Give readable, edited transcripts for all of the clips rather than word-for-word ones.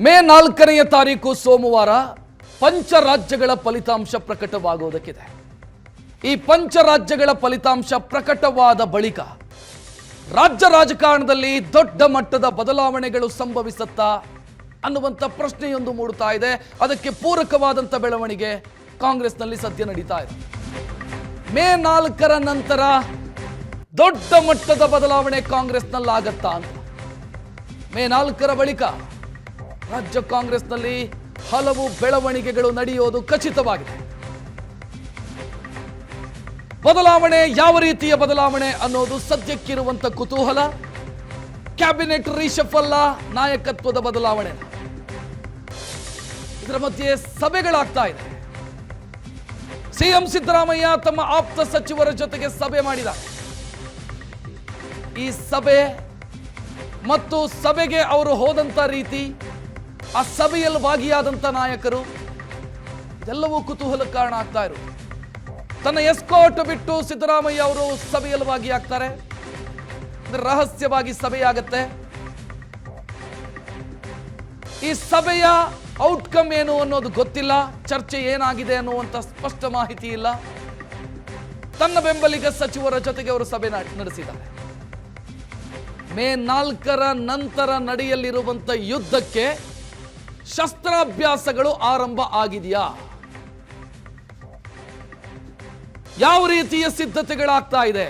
ಮೇ 4ನೇ ತಾರೀಕು ಸೋಮವಾರ ಪಂಚರಾಜ್ಯಗಳ ಫಲಿತಾಂಶ ಪ್ರಕಟವಾಗುವುದಕ್ಕಿದೆ. ಈ ಪಂಚರಾಜ್ಯಗಳ ಫಲಿತಾಂಶ ಪ್ರಕಟವಾದ ಬಳಿಕ ರಾಜ್ಯ ರಾಜಕಾರಣದಲ್ಲಿ ದೊಡ್ಡ ಮಟ್ಟದ ಬದಲಾವಣೆಗಳು ಸಂಭವಿಸುತ್ತಾ ಅನ್ನುವಂಥ ಪ್ರಶ್ನೆಯೊಂದು ಮೂಡುತ್ತಾ ಇದೆ. ಅದಕ್ಕೆ ಪೂರಕವಾದಂಥ ಬೆಳವಣಿಗೆ ಕಾಂಗ್ರೆಸ್ನಲ್ಲಿ ಸದ್ಯ ನಡೀತಾ ಇದೆ. ಮೇ 4ರ ನಂತರ ದೊಡ್ಡ ಮಟ್ಟದ ಬದಲಾವಣೆ ಕಾಂಗ್ರೆಸ್ನಲ್ಲಿ ಆಗತ್ತಾ ಅಂತ. ಮೇ 4ರ ಬಳಿಕ ರಾಜ್ಯ ಕಾಂಗ್ರೆಸ್ನಲ್ಲಿ ಹಲವು ಬೆಳವಣಿಗೆಗಳು ನಡೆಯೋದು ಖಚಿತವಾಗಿದೆ. ಬದಲಾವಣೆ ಯಾವ ರೀತಿಯ ಬದಲಾವಣೆ ಅನ್ನೋದು ಸದ್ಯಕ್ಕಿರುವಂತ ಕುತೂಹಲ. ಕ್ಯಾಬಿನೆಟ್ ರೀಶಫಲ್, ನಾಯಕತ್ವದ ಬದಲಾವಣೆ, ಇದರ ಮಧ್ಯೆ ಸಭೆಗಳಾಗ್ತಾ ಇದೆ. ಸಿಎಂ ಸಿದ್ದರಾಮಯ್ಯ ತಮ್ಮ ಆಪ್ತ ಸಚಿವರ ಜೊತೆಗೆ ಸಭೆ ಮಾಡಿದ್ದಾರೆ. ಈ ಸಭೆ ಮತ್ತು ಸಭೆಗೆ ಅವರು ಹೋದಂತ ರೀತಿ, ಆ ಸಭೆಯಲ್ಲಿ ಭಾಗಿಯಾದಂತ ನಾಯಕರು, ಇದೆಲ್ಲವೂ ಕುತೂಹಲ ಕಾರಣ ಆಗ್ತಾ ಇರೋದು. ತನ್ನ ಎಸ್ಕಾಟ್ ಬಿಟ್ಟು ಸಿದ್ದರಾಮಯ್ಯ ಅವರು ಸಭೆಯಲ್ಲಿ ಭಾಗಿಯಾಗ್ತಾರೆ. ರಹಸ್ಯವಾಗಿ ಸಭೆಯಾಗತ್ತೆ. ಈ ಸಭೆಯ ಔಟ್ಕಮ್ ಏನು ಅನ್ನೋದು ಗೊತ್ತಿಲ್ಲ. ಚರ್ಚೆ ಏನಾಗಿದೆ ಅನ್ನುವಂತ ಸ್ಪಷ್ಟ ಮಾಹಿತಿ ಇಲ್ಲ. ತನ್ನ ಬೆಂಬಲಿಗ ಸಚಿವರ ಜೊತೆಗೆ ಅವರು ಸಭೆ ನಡೆಸಿದ್ದಾರೆ. ಮೇ 4ರ ನಂತರ ನಡೆಯಲಿರುವಂತ ಯುದ್ಧಕ್ಕೆ ಶಸ್ತ್ರಾಭ್ಯಾಸಗಳು ಆರಂಭ ಆಗಿದೆಯಾ? ಯಾವ ರೀತಿಯ ಸಿದ್ಧತೆಗಳಾಗ್ತಾ ಇದೆ?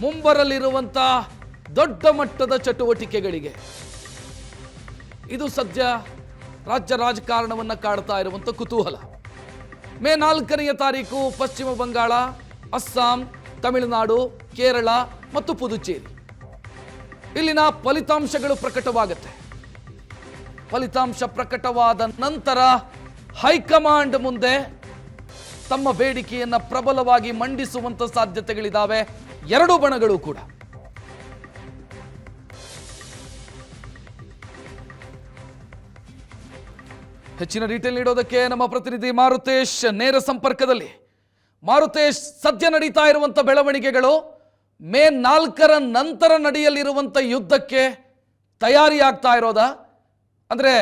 ಮುಂಬರಲಿರುವಂತ ದೊಡ್ಡ ಮಟ್ಟದ ಚಟುವಟಿಕೆಗಳಿಗೆ ಇದು ಸದ್ಯ ರಾಜ್ಯ ರಾಜಕಾರಣವನ್ನ ಕಾಡ್ತಾ ಇರುವಂತ ಕುತೂಹಲ. ಮೇ 4ನೇ ತಾರೀಕು ಪಶ್ಚಿಮ ಬಂಗಾಳ, ಅಸ್ಸಾಂ, ತಮಿಳುನಾಡು, ಕೇರಳ ಮತ್ತು ಪುದುಚೇರಿ ಇಲ್ಲಿನ ಫಲಿತಾಂಶಗಳು ಪ್ರಕಟವಾಗುತ್ತೆ. ಫಲಿತಾಂಶ ಪ್ರಕಟವಾದ ನಂತರ ಹೈಕಮಾಂಡ್ ಮುಂದೆ ತಮ್ಮ ಬೇಡಿಕೆಯನ್ನ ಪ್ರಬಲವಾಗಿ ಮಂಡಿಸುವಂತ ಸಾಧ್ಯತೆಗಳಿದ್ದಾವೆ ಎರಡೂ ಬಣಗಳು ಕೂಡ. ಹೆಚ್ಚಿನ ಡೀಟೇಲ್ ನೀಡೋದಕ್ಕೆ ನಮ್ಮ ಪ್ರತಿನಿಧಿ ಮಾರುತೇಶ್ ನೇರ ಸಂಪರ್ಕದಲ್ಲಿ. ಮಾರುತೇಶ್, ಸದ್ಯ ನಡೀತಾ ಇರುವಂತ ಬೆಳವಣಿಗೆಗಳು ಮೇ 4ರ ನಂತರ ನಡೆಯಲಿರುವಂತ ಯುದ್ಧಕ್ಕೆ ತಯಾರಿ ಆಗ್ತಾ ಇರೋದಾ? ಅಂದ್ರೆ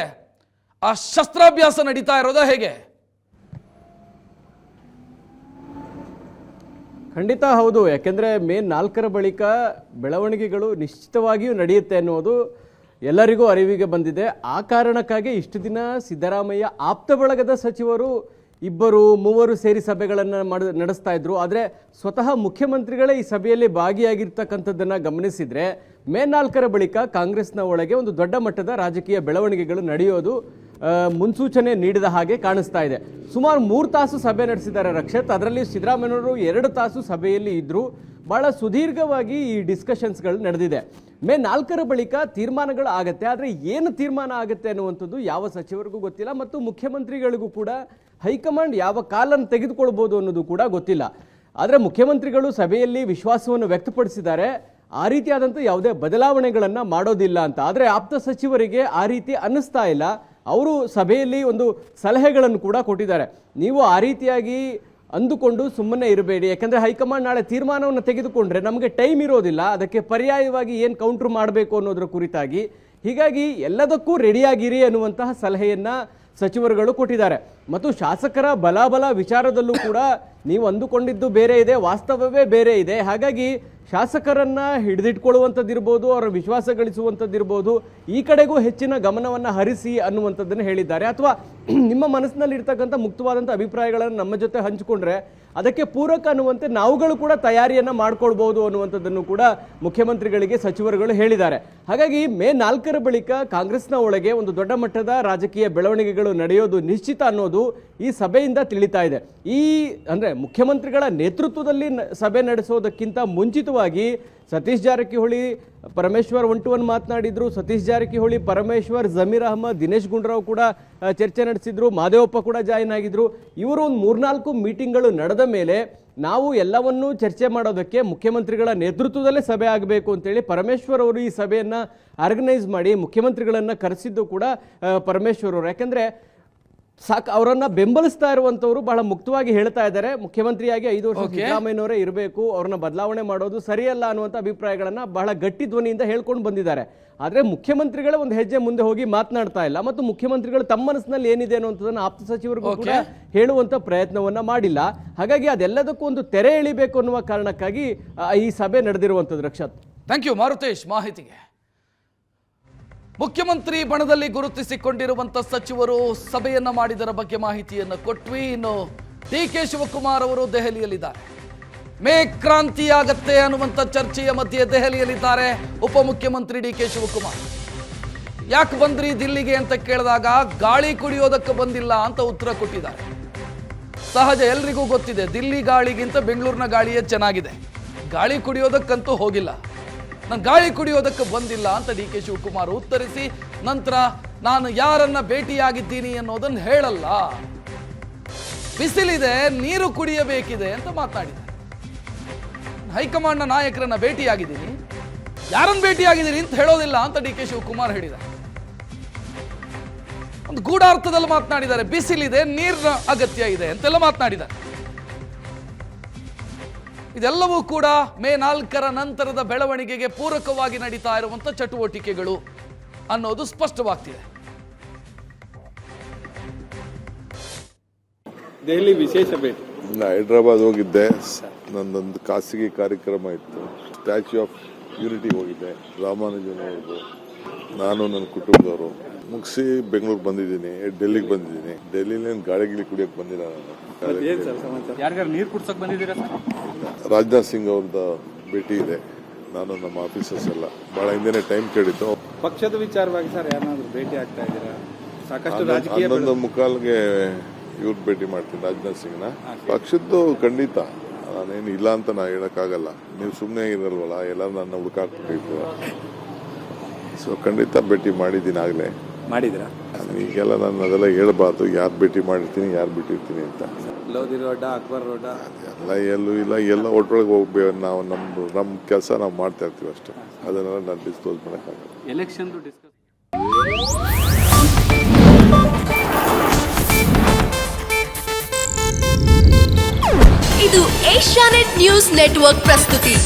ಆ ಶಸ್ತ್ರಾಭ್ಯಾಸ ನಡೀತಾ ಇರೋದಾ ಹೇಗೆ? ಖಂಡಿತ ಹೌದು. ಯಾಕೆಂದರೆ ಮೇ 4ರ ಬಳಿಕ ಬೆಳವಣಿಗೆಗಳು ನಿಶ್ಚಿತವಾಗಿಯೂ ನಡೆಯುತ್ತೆ ಅನ್ನೋದು ಎಲ್ಲರಿಗೂ ಅರಿವಿಗೆ ಬಂದಿದೆ. ಆ ಕಾರಣಕ್ಕಾಗಿ ಇಷ್ಟು ದಿನ ಸಿದ್ದರಾಮಯ್ಯ ಆಪ್ತ ಬಳಗದ ಸಚಿವರು 2-3 ಸೇರಿ ಸಭೆಗಳನ್ನು ನಡೆಸ್ತಾ ಇದ್ರು. ಆದರೆ ಸ್ವತಃ ಮುಖ್ಯಮಂತ್ರಿಗಳೇ ಈ ಸಭೆಯಲ್ಲಿ ಭಾಗಿಯಾಗಿರ್ತಕ್ಕಂಥದ್ದನ್ನು ಗಮನಿಸಿದರೆ ಮೇ 4ರ ಬಳಿಕ ಕಾಂಗ್ರೆಸ್ನ ಒಳಗೆ ಒಂದು ದೊಡ್ಡ ಮಟ್ಟದ ರಾಜಕೀಯ ಬೆಳವಣಿಗೆಗಳು ನಡೆಯೋದು ಮುನ್ಸೂಚನೆ ನೀಡಿದ ಹಾಗೆ ಕಾಣಿಸ್ತಾ ಇದೆ. ಸುಮಾರು 3 ತಾಸು ಸಭೆ ನಡೆಸಿದ್ದಾರೆ ರಕ್ಷತ್. ಅದರಲ್ಲಿ ಸಿದ್ದರಾಮಯ್ಯನವರು 2 ತಾಸು ಸಭೆಯಲ್ಲಿ ಇದ್ದರು. ಭಾಳ ಸುದೀರ್ಘವಾಗಿ ಈ ಡಿಸ್ಕಷನ್ಸ್ಗಳು ನಡೆದಿದೆ. ಮೇ 4ರ ಬಳಿಕ ತೀರ್ಮಾನಗಳು ಆಗತ್ತೆ. ಆದರೆ ಏನು ತೀರ್ಮಾನ ಆಗುತ್ತೆ ಅನ್ನುವಂಥದ್ದು ಯಾವ ಸಚಿವರಿಗೂ ಗೊತ್ತಿಲ್ಲ ಮತ್ತು ಮುಖ್ಯಮಂತ್ರಿಗಳಿಗೂ ಕೂಡ ಹೈಕಮಾಂಡ್ ಯಾವ ಕಾಲನ್ನು ತೆಗೆದುಕೊಳ್ಬೋದು ಅನ್ನೋದು ಕೂಡ ಗೊತ್ತಿಲ್ಲ. ಆದರೆ ಮುಖ್ಯಮಂತ್ರಿಗಳು ಸಭೆಯಲ್ಲಿ ವಿಶ್ವಾಸವನ್ನು ವ್ಯಕ್ತಪಡಿಸಿದ್ದಾರೆ, ಆ ರೀತಿಯಾದಂಥ ಯಾವುದೇ ಬದಲಾವಣೆಗಳನ್ನು ಮಾಡೋದಿಲ್ಲ ಅಂತ. ಆದರೆ ಆಪ್ತ ಸಚಿವರಿಗೆ ಆ ರೀತಿ ಅನ್ನಿಸ್ತಾ ಇಲ್ಲ. ಅವರು ಸಭೆಯಲ್ಲಿ ಒಂದು ಸಲಹೆಗಳನ್ನು ಕೂಡ ಕೊಟ್ಟಿದ್ದಾರೆ. ನೀವು ಆ ರೀತಿಯಾಗಿ ಅಂದುಕೊಂಡು ಸುಮ್ಮನೆ ಇರಬೇಡಿ, ಯಾಕಂದರೆ ಹೈಕಮಾಂಡ್ ನಾಳೆ ತೀರ್ಮಾನವನ್ನು ತೆಗೆದುಕೊಂಡ್ರೆ ನಮಗೆ ಟೈಮ್ ಇರೋದಿಲ್ಲ, ಅದಕ್ಕೆ ಪರ್ಯಾಯವಾಗಿ ಏನು ಕೌಂಟ್ರ್ ಮಾಡಬೇಕು ಅನ್ನೋದ್ರ ಕುರಿತಾಗಿ. ಹೀಗಾಗಿ ಎಲ್ಲದಕ್ಕೂ ರೆಡಿಯಾಗಿರಿ ಅನ್ನುವಂತಹ ಸಲಹೆಯನ್ನು ಸಚಿವರುಗಳು ಕೊಟ್ಟಿದ್ದಾರೆ. ಮತ್ತು ಶಾಸಕರ ಬಲಾಬಲ ವಿಚಾರದಲ್ಲೂ ಕೂಡ ನೀವು ಅಂದುಕೊಂಡಿದ್ದು ಬೇರೆ ಇದೆ, ವಾಸ್ತವವೇ ಬೇರೆ ಇದೆ. ಹಾಗಾಗಿ ಶಾಸಕರನ್ನು ಹಿಡಿದಿಟ್ಕೊಳ್ಳುವಂಥದ್ದಿರ್ಬೋದು, ಅವರ ವಿಶ್ವಾಸ ಗಳಿಸುವಂಥದ್ದಿರ್ಬೋದು, ಈ ಕಡೆಗೂ ಹೆಚ್ಚಿನ ಗಮನವನ್ನು ಹರಿಸಿ ಅನ್ನುವಂಥದ್ದನ್ನು ಹೇಳಿದ್ದಾರೆ. ಅಥವಾ ನಿಮ್ಮ ಮನಸ್ಸಿನಲ್ಲಿ ಇರ್ತಕ್ಕಂಥ ಮುಕ್ತವಾದಂಥ ಅಭಿಪ್ರಾಯಗಳನ್ನು ನಮ್ಮ ಜೊತೆ ಹಂಚಿಕೊಂಡ್ರೆ ಅದಕ್ಕೆ ಪೂರಕ ಅನ್ನುವಂತೆ ನಾವುಗಳು ಕೂಡ ತಯಾರಿಯನ್ನು ಮಾಡ್ಕೊಳ್ಬೋದು ಅನ್ನುವಂಥದ್ದನ್ನು ಕೂಡ ಮುಖ್ಯಮಂತ್ರಿಗಳಿಗೆ ಸಚಿವರುಗಳು ಹೇಳಿದ್ದಾರೆ. ಹಾಗಾಗಿ ಮೇ 4ರ ಬಳಿಕ ಕಾಂಗ್ರೆಸ್ನ ಒಳಗೆ ಒಂದು ದೊಡ್ಡ ಮಟ್ಟದ ರಾಜಕೀಯ ಬೆಳವಣಿಗೆಗಳು ನಡೆಯೋದು ನಿಶ್ಚಿತ ಅನ್ನೋದು ಈ ಸಭೆಯಿಂದ ತಿಳಿತಾ ಇದೆ. ಅಂದರೆ ಮುಖ್ಯಮಂತ್ರಿಗಳ ನೇತೃತ್ವದಲ್ಲಿ ಸಭೆ ನಡೆಸೋದಕ್ಕಿಂತ ಮುಂಚಿತವಾಗಿ ಸತೀಶ್ ಜಾರಕಿಹೊಳಿ, ಪರಮೇಶ್ವರ್ 1-to-1 ಮಾತನಾಡಿದ್ರು. ಸತೀಶ್ ಜಾರಕಿಹೊಳಿ, ಪರಮೇಶ್ವರ್, ಜಮೀರ್ ಅಹಮದ್, ದಿನೇಶ್ ಗುಂಡೂರಾವ್ ಕೂಡ ಚರ್ಚೆ ನಡೆಸಿದ್ರು. ಮಾದೇವಪ್ಪ ಕೂಡ ಜಾಯಿನ್ ಆಗಿದ್ರು. ಇವರು ಒಂದು 3-4 ಮೀಟಿಂಗ್ಗಳು ನಡೆದ ಮೇಲೆ ನಾವು ಎಲ್ಲವನ್ನೂ ಚರ್ಚೆ ಮಾಡೋದಕ್ಕೆ ಮುಖ್ಯಮಂತ್ರಿಗಳ ನೇತೃತ್ವದಲ್ಲೇ ಸಭೆ ಆಗಬೇಕು ಅಂತೇಳಿ ಪರಮೇಶ್ವರ್ ಅವರು ಈ ಸಭೆಯನ್ನು ಆರ್ಗನೈಸ್ ಮಾಡಿ ಮುಖ್ಯಮಂತ್ರಿಗಳನ್ನು ಕರೆಸಿದ್ದು ಕೂಡ ಪರಮೇಶ್ವರ್ ಅವರು. ಯಾಕೆಂದರೆ ಅವರನ್ನ ಬೆಂಬಲಿಸ್ತಾ ಇರುವಂತವರು ಬಹಳ ಮುಕ್ತವಾಗಿ ಹೇಳ್ತಾ ಇದ್ದಾರೆ, ಮುಖ್ಯಮಂತ್ರಿಯಾಗಿ 5 ವರ್ಷ ಸಿದ್ದರಾಮಯ್ಯನವರೇ ಇರಬೇಕು, ಅವ್ರನ್ನ ಬದಲಾವಣೆ ಮಾಡೋದು ಸರಿಯಲ್ಲ ಅನ್ನುವಂಥ ಅಭಿಪ್ರಾಯಗಳನ್ನ ಬಹಳ ಗಟ್ಟಿ ಧ್ವನಿಯಿಂದ ಹೇಳ್ಕೊಂಡು ಬಂದಿದ್ದಾರೆ. ಆದರೆ ಮುಖ್ಯಮಂತ್ರಿಗಳೇ ಒಂದು ಹೆಜ್ಜೆ ಮುಂದೆ ಹೋಗಿ ಮಾತನಾಡ್ತಾ ಇಲ್ಲ ಮತ್ತು ಮುಖ್ಯಮಂತ್ರಿಗಳು ತಮ್ಮ ಮನಸ್ಸಿನಲ್ಲಿ ಏನಿದೆ ಅನ್ನುವಂಥದ್ದನ್ನು ಆಪ್ತ ಸಚಿವರಿಗೂ ಕೂಡ ಹೇಳುವಂತ ಪ್ರಯತ್ನವನ್ನ ಮಾಡಿಲ್ಲ. ಹಾಗಾಗಿ ಅದೆಲ್ಲದಕ್ಕೂ ಒಂದು ತೆರೆ ಎಳಿಬೇಕು ಅನ್ನುವ ಕಾರಣಕ್ಕಾಗಿ ಈ ಸಭೆ ನಡೆದಿರುವಂಥದ್ದು. ರಕ್ಷಾತ್, ಥ್ಯಾಂಕ್ ಯು ಮಾರುತೇಶ್ ಮಾಹಿತಿಗೆ. ಮುಖ್ಯಮಂತ್ರಿ ಬಣದಲ್ಲಿ ಗುರುತಿಸಿಕೊಂಡಿರುವಂಥ ಸಚಿವರು ಸಭೆಯನ್ನ ಮಾಡಿದರ ಬಗ್ಗೆ ಮಾಹಿತಿಯನ್ನು ಕೊಟ್ವಿ. ಇನ್ನು ಡಿ.ಕೆ. ಶಿವಕುಮಾರ್ ಅವರು ದೆಹಲಿಯಲ್ಲಿದ್ದಾರೆ. ಮೇ ಕ್ರಾಂತಿ ಆಗತ್ತೆ ಅನ್ನುವಂಥ ಚರ್ಚೆಯ ಮಧ್ಯೆ ದೆಹಲಿಯಲ್ಲಿದ್ದಾರೆ ಉಪಮುಖ್ಯಮಂತ್ರಿ ಡಿ.ಕೆ. ಶಿವಕುಮಾರ್. ಯಾಕೆ ಬಂದ್ರಿ ದಿಲ್ಲಿಗೆ ಅಂತ ಕೇಳಿದಾಗ ಗಾಳಿ ಕುಡಿಯೋದಕ್ಕೆ ಬಂದಿಲ್ಲ ಅಂತ ಉತ್ತರ ಕೊಟ್ಟಿದ್ದಾರೆ. ಸಹಜ, ಎಲ್ರಿಗೂ ಗೊತ್ತಿದೆ ದಿಲ್ಲಿ ಗಾಳಿಗಿಂತ ಬೆಂಗಳೂರಿನ ಗಾಳಿಯೇ ಚೆನ್ನಾಗಿದೆ. ಗಾಳಿ ಕುಡಿಯೋದಕ್ಕಂತೂ ಹೋಗಿಲ್ಲ, ನಾನು ಗಾಳಿ ಕುಡಿಯೋದಕ್ಕೆ ಬಂದಿಲ್ಲ ಅಂತ ಡಿ.ಕೆ. ಶಿವಕುಮಾರ್ ಉತ್ತರಿಸಿ, ನಂತರ ನಾನು ಯಾರನ್ನ ಭೇಟಿಯಾಗಿದ್ದೀನಿ ಅನ್ನೋದನ್ನು ಹೇಳಲ್ಲ, ಬಿಸಿಲಿದೆ ನೀರು ಕುಡಿಯಬೇಕಿದೆ ಅಂತ ಮಾತನಾಡಿದ್ದಾರೆ. ಹೈಕಮಾಂಡ್ನ ನಾಯಕರನ್ನ ಭೇಟಿಯಾಗಿದ್ದೀನಿ, ಯಾರನ್ನ ಭೇಟಿಯಾಗಿದ್ದೀನಿ ಅಂತ ಹೇಳೋದಿಲ್ಲ ಅಂತ ಡಿ.ಕೆ. ಶಿವಕುಮಾರ್ ಹೇಳಿದ್ದಾರೆ. ಒಂದು ಗೂಢಾರ್ಥದಲ್ಲಿ ಮಾತನಾಡಿದ್ದಾರೆ, ಬಿಸಿಲಿದೆ ನೀರಿನ ಅಗತ್ಯ ಇದೆ ಅಂತೆಲ್ಲ ಮಾತನಾಡಿದ್ದಾರೆ. ಇದೆಲ್ಲವೂ ಕೂಡ ಮೇ 4ರ ನಂತರದ ಬೆಳವಣಿಗೆಗೆ ಪೂರಕವಾಗಿ ನಡೀತಾ ಇರುವಂಥ ಚಟುವಟಿಕೆಗಳು ಅನ್ನೋದು ಸ್ಪಷ್ಟವಾಗ್ತಿದೆ. ದೆಹಲಿ ವಿಶೇಷ ಭೇಟಿ. ಹೈದರಾಬಾದ್ ಹೋಗಿದ್ದೆ, ನಂದೊಂದು ಖಾಸಗಿ ಕಾರ್ಯಕ್ರಮ ಇತ್ತು. ಸ್ಟ್ಯಾಚ್ಯೂ ಆಫ್ ಯೂನಿಟಿ ಹೋಗಿದ್ದೆ, ರಾಮಾನುಜನ್ ಅವ್ರದ್ದು, ನಾನು ನನ್ನ ಕುಟುಂಬದವರು ಮುಗಿಸಿ ಬೆಂಗಳೂರು ಬಂದಿದ್ದೀನಿ, ಡೆಲ್ಲಿಗೆ ಬಂದಿದ್ದೀನಿ. ಡೆಲ್ಲಿಲಿ ಗಾಳಿಗಿಳಿ ಕುಡಿಯೋಕೆ ಬಂದಿಲ್ಲ ನಾನು. ಯಾರ್ಯಾರು ನೀರು ಕುಡ್ಸಕ್ ಬಂದಿದ್ದೀರಾ ಸರ್? ರಾಜನಾಥ್ ಸಿಂಗ್ ಅವ್ರದ್ದು ಭೇಟಿ ಇದೆ, ನಾನು ನಮ್ಮ ಆಫೀಸರ್ಸ್ ಎಲ್ಲ ಭಾಳ ಹಿಂದೆನೆ ಟೈಮ್ ಕೇಳಿದ್ದು. ಪಕ್ಷದ ವಿಚಾರವಾಗಿ ಸರ್ ಯಾರನ್ನಾದ್ರೂ ಭೇಟಿ ಆಗ್ತಾ ಇದ್ದೀರಾ? ಸಾಕಷ್ಟು ರಾಜಕೀಯ 11:15ಗೆ ಇವ್ರು ಭೇಟಿ ಮಾಡ್ತೀನಿ, ರಾಜನಾಥ್ ಸಿಂಗ್ನ. ಪಕ್ಷದ್ದು ಖಂಡಿತ ನಾನೇನು ಇಲ್ಲ ಅಂತ ನಾ ಹೇಳಕ್ಕಾಗಲ್ಲ, ನೀವು ಸುಮ್ಮನೆ ಇರಲ್ವಲ್ಲ, ಎಲ್ಲ ನನ್ನ ಹುಡುಕಾಡ್ತಿತ್ತು. ಸೊ ಖಂಡಿತ ಭೇಟಿ ಮಾಡಿದ್ದೀನಿ ಆಗಲೇ. ಮಾಡಿದ್ರಾ? ಈಗೆಲ್ಲ ನಾನು ಅದೆಲ್ಲ ಹೇಳ್ಬಾರ್ದು, ಯಾರು ಭೇಟಿ ಮಾಡಿರ್ತೀನಿ ಯಾರು ಬಿಟ್ಟಿರ್ತೀನಿ ಅಂತ. ಲೋಧಿ ರೋಡ, ಅಕ್ಬರ್ ರೋಡ ಎಲ್ಲ ಎಲ್ಲೂ ಇಲ್ಲ, ಎಲ್ಲ ಒಟ್ಟೊಳಗೆ ಹೋಗ್ಬೇಕು. ನಾವು ನಮ್ಮ ಕೆಲಸ ನಾವು ಮಾಡ್ತಾ ಇರ್ತೀವಿ ಅಷ್ಟೇ, ಅದನ್ನೆಲ್ಲ ನಾನು ಡಿಸ್ಕ್ಲೋಸ್ ಮಾಡೋಕ್ಕಾಗಲ್ಲ. ಎಲೆಕ್ಷನ್ ಇದು ಏಷ್ಯಾನೆಟ್ ನ್ಯೂಸ್ ನೆಟ್ವರ್ಕ್ ಪ್ರಸ್ತುತಿ.